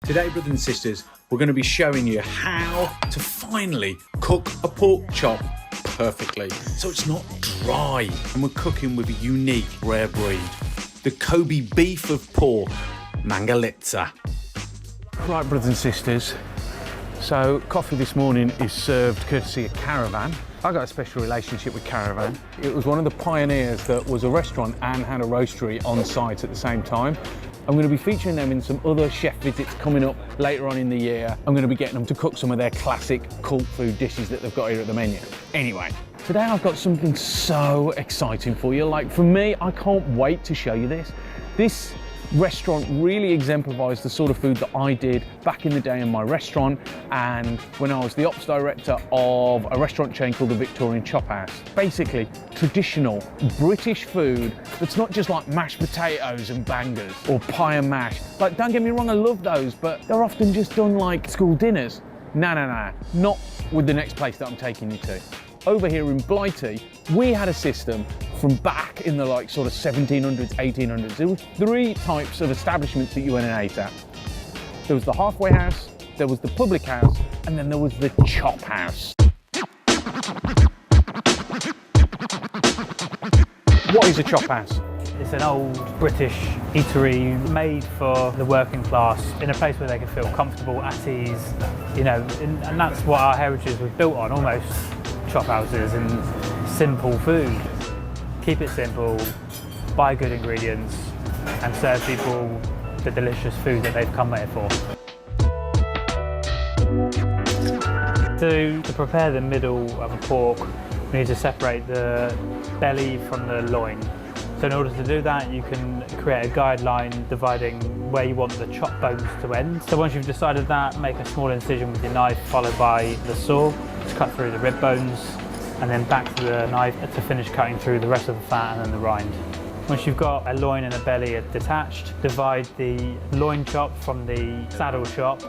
Today, brothers and sisters, we're going to be showing you how to finally cook a pork chop perfectly so it's not dry. And we're cooking with a unique rare breed, the Kobe beef of pork, Mangalitsa. Right, brothers and sisters, so coffee this morning is served courtesy of Caravan. I got a special relationship with Caravan. It was one of the pioneers that was a restaurant and had a roastery on site at the same time. I'm going to be featuring them in some other chef visits coming up later on in the year. I'm going to be getting them to cook some of their classic cult food dishes that they've got here at the menu. Anyway, today I've got something so exciting for you. Like, for me, I can't wait to show you this. This restaurant really exemplifies the sort of food that I did back in the day in my restaurant and when I was the ops director of a restaurant chain called the Victorian Chop House. Basically, traditional British food that's not just like mashed potatoes and bangers or pie and mash. Like, don't get me wrong, I love those, but they're often just done like school dinners. No, not with the next place that I'm taking you to. Over here in Blighty, we had a system from back in the like sort of 1700s, 1800s. There were three types of establishments that you went and ate at. There was the halfway house, there was the public house, and then there was the chop house. What is a chop house? It's an old British eatery made for the working class in a place where they can feel comfortable, at ease, you know, and that's what our heritage was built on, almost. Chop houses and simple food. Keep it simple, buy good ingredients, and serve people the delicious food that they've come here for. To prepare the middle of a pork, we need to separate the belly from the loin. So in order to do that, you can create a guideline dividing where you want the chop bones to end. So once you've decided that, make a small incision with your knife, followed by the saw to cut through the rib bones, and then back to the knife to finish cutting through the rest of the fat and then the rind. Once you've got a loin and a belly detached, divide the loin chop from the saddle chop,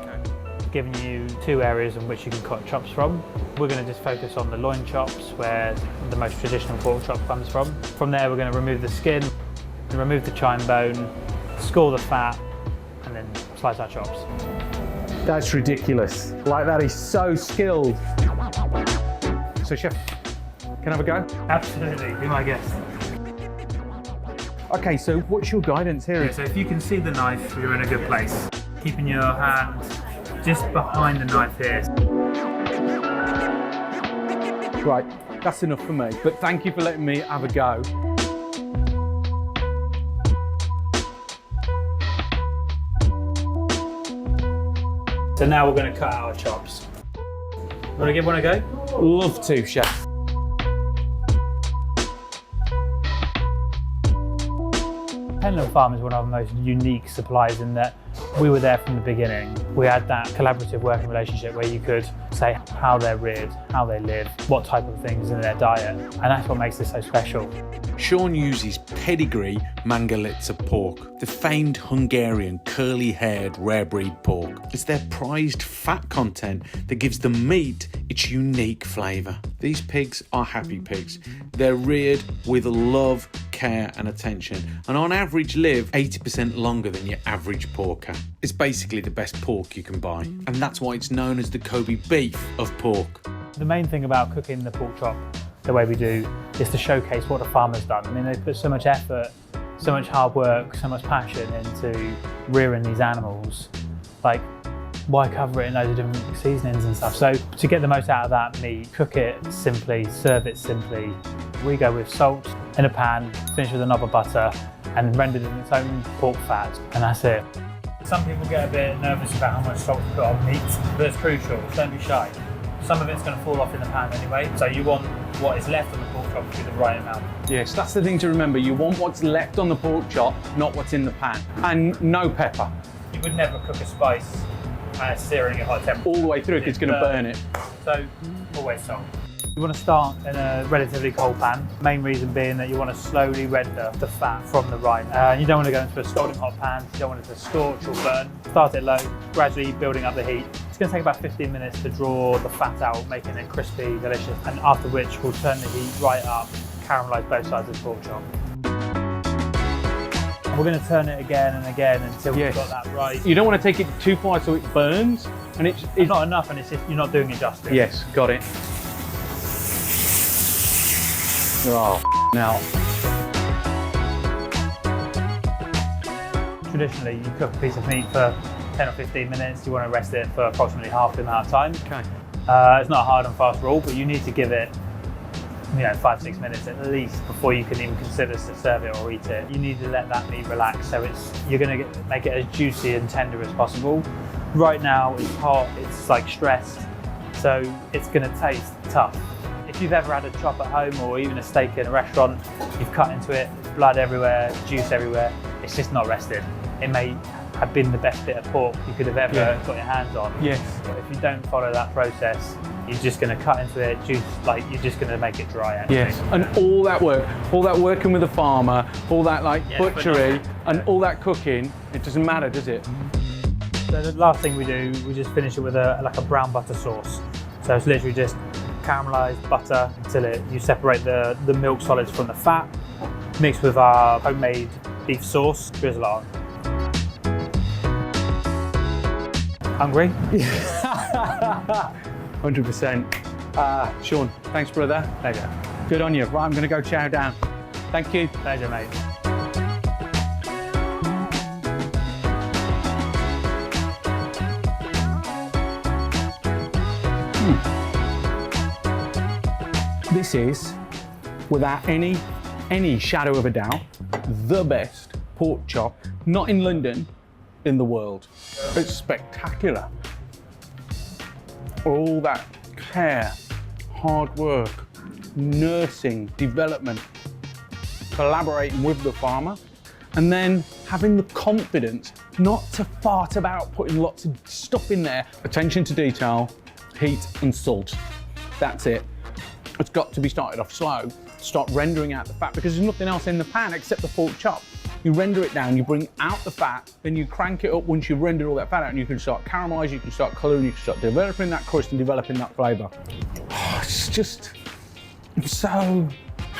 giving you two areas in which you can cut chops from. We're going to just focus on the loin chops, where the most traditional pork chop comes from. From there, we're going to remove the skin, remove the chine bone, score the fat, and then slice our chops. That's ridiculous. Like, that is so skilled. So, chef, can I have a go? Absolutely, be my guest. Okay, so what's your guidance here? Yeah, so if you can see the knife, you're in a good place. Keeping your hand just behind the knife here. Right, that's enough for me, but thank you for letting me have a go. So now we're going to cut our chops. Want to give one a go? Love to, chef. Penland Farm is one of our most unique suppliers in that we were there from the beginning. We had that collaborative working relationship where you could say how they're reared, how they live, what type of things in their diet, and that's what makes this so special. Shaun uses pedigree Mangalitsa pork, the famed Hungarian curly-haired rare breed pork. It's their prized fat content that gives the meat its unique flavour. These pigs are happy pigs. They're reared with love, care and attention, and on average live 80% longer than your average porker. It's basically the best pork you can buy, and that's why it's known as the Kobe beef of pork. The main thing about cooking the pork chop the way we do is to showcase what the farmer's done. I mean, they put so much effort, so much hard work, so much passion into rearing these animals. Like, why cover it in loads of different seasonings and stuff? So to get the most out of that meat, cook it simply, serve it simply. We go with salt in a pan, finish with a knob of butter, and rendered in its own pork fat, and that's it. Some people get a bit nervous about how much salt to put on meat, but it's crucial, don't be shy. Some of it's going to fall off in the pan anyway, so you want what is left on the pork chop to be the right amount. Yes, that's the thing to remember. You want what's left on the pork chop, not what's in the pan. And no pepper. You would never cook a spice searing at high temperature. All the way through, it's going to burn it. So, always salt. You want to start in a relatively cold pan. Main reason being that you want to slowly render the fat from the rind. You don't want to go into a scalding hot pan. You don't want it to scorch or burn. Start it low, gradually building up the heat. It's going to take about 15 minutes to draw the fat out, making it crispy, delicious. And after which, we'll turn the heat right up, caramelise both sides of the pork chop. And We're going to turn it again and again until we've got that right. You don't want to take it too far so it burns, and it's not enough, and it's just, you're not doing it justice. Yes, got it. Oh, now. Traditionally, you cook a piece of meat for 10 or 15 minutes. You want to rest it for approximately half the amount of time. Okay. It's not a hard and fast rule, but you need to give it 5-6 minutes at least before you can even consider to serve it or eat it. You need to let that meat relax, so you're going to make it as juicy and tender as possible. Right now it's hot, it's like stressed, so it's going to taste tough. If you've ever had a chop at home or even a steak in a restaurant, you've cut into it, blood everywhere, juice everywhere, it's just not rested. It may have been the best bit of pork you could have ever got your hands on. Yes. But if you don't follow that process, you're just going to cut into it, juice, like you're just going to make it dry. Actually. Yes, and all that working with the farmer, all that butchery, and all that cooking, it doesn't matter, does it? So the last thing we do, we just finish it with a brown butter sauce. So it's literally just caramelized butter until you separate the milk solids from the fat, mixed with our homemade beef sauce, drizzle on. Hungry? 100%. Shaun, thanks brother. Pleasure. Good on you. Right, I'm going to go chow down. Thank you. Pleasure, mate. This is, without any shadow of a doubt, the best pork chop, not in London, in the world. It's spectacular. All that care, hard work, nursing, development, collaborating with the farmer, and then having the confidence not to fart about putting lots of stuff in there. Attention to detail, heat and salt. That's it. It's got to be started off slow. Start rendering out the fat because there's nothing else in the pan except the pork chop. You render it down, you bring out the fat, then you crank it up once you've rendered all that fat out, and you can start caramelizing, you can start coloring, you can start developing that crust and developing that flavor. Oh, I'm so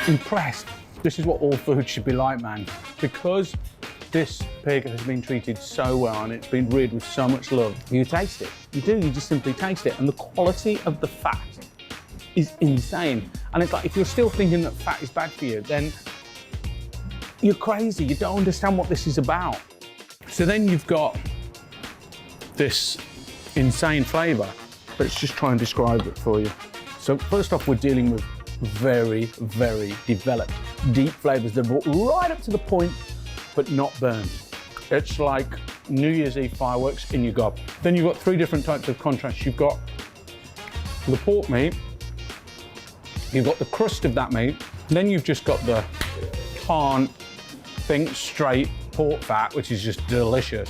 impressed. This is what all food should be like, man. Because this pig has been treated so well and it's been reared with so much love, you taste it. You do, you just simply taste it. And the quality of the fat is insane. And it's like, if you're still thinking that fat is bad for you, then you're crazy. You don't understand what this is about. So then you've got this insane flavor. Let's just try and describe it for you. So first off, we're dealing with very, very developed, deep flavors that are brought right up to the point, but not burned. It's like New Year's Eve fireworks in your gob. Then you've got three different types of contrast. You've got the pork meat, you've got the crust of that meat, and then you've just got the can't think straight pork fat, which is just delicious.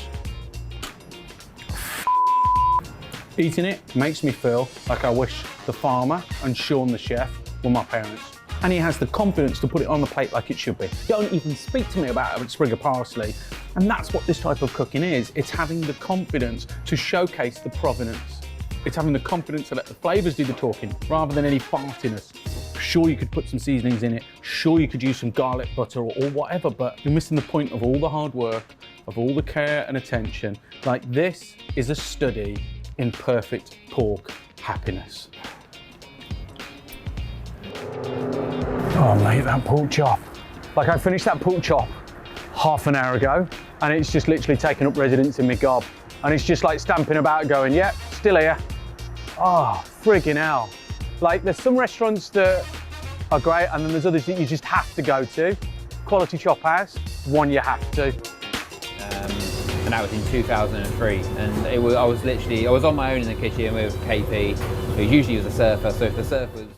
Eating it makes me feel like I wish the farmer and Shaun the chef were my parents. And he has the confidence to put it on the plate like it should be. Don't even speak to me about a sprig of parsley. And that's what this type of cooking is. It's having the confidence to showcase the provenance. It's having the confidence to let the flavors do the talking rather than any fartiness. Sure, you could put some seasonings in it. Sure, you could use some garlic butter or whatever, but you're missing the point of all the hard work, of all the care and attention. Like, this is a study in perfect pork happiness. Oh mate, that pork chop. Like, I finished that pork chop half an hour ago and it's just literally taken up residence in my gob. And it's just like stamping about going, yep, still here. Oh, friggin' hell. Like, there's some restaurants that are great and then there's others that you just have to go to. Quality Chop House, one you have to. And that was in 2003. And I was on my own in the kitchen with KP, who usually was a surfer, so if the surf was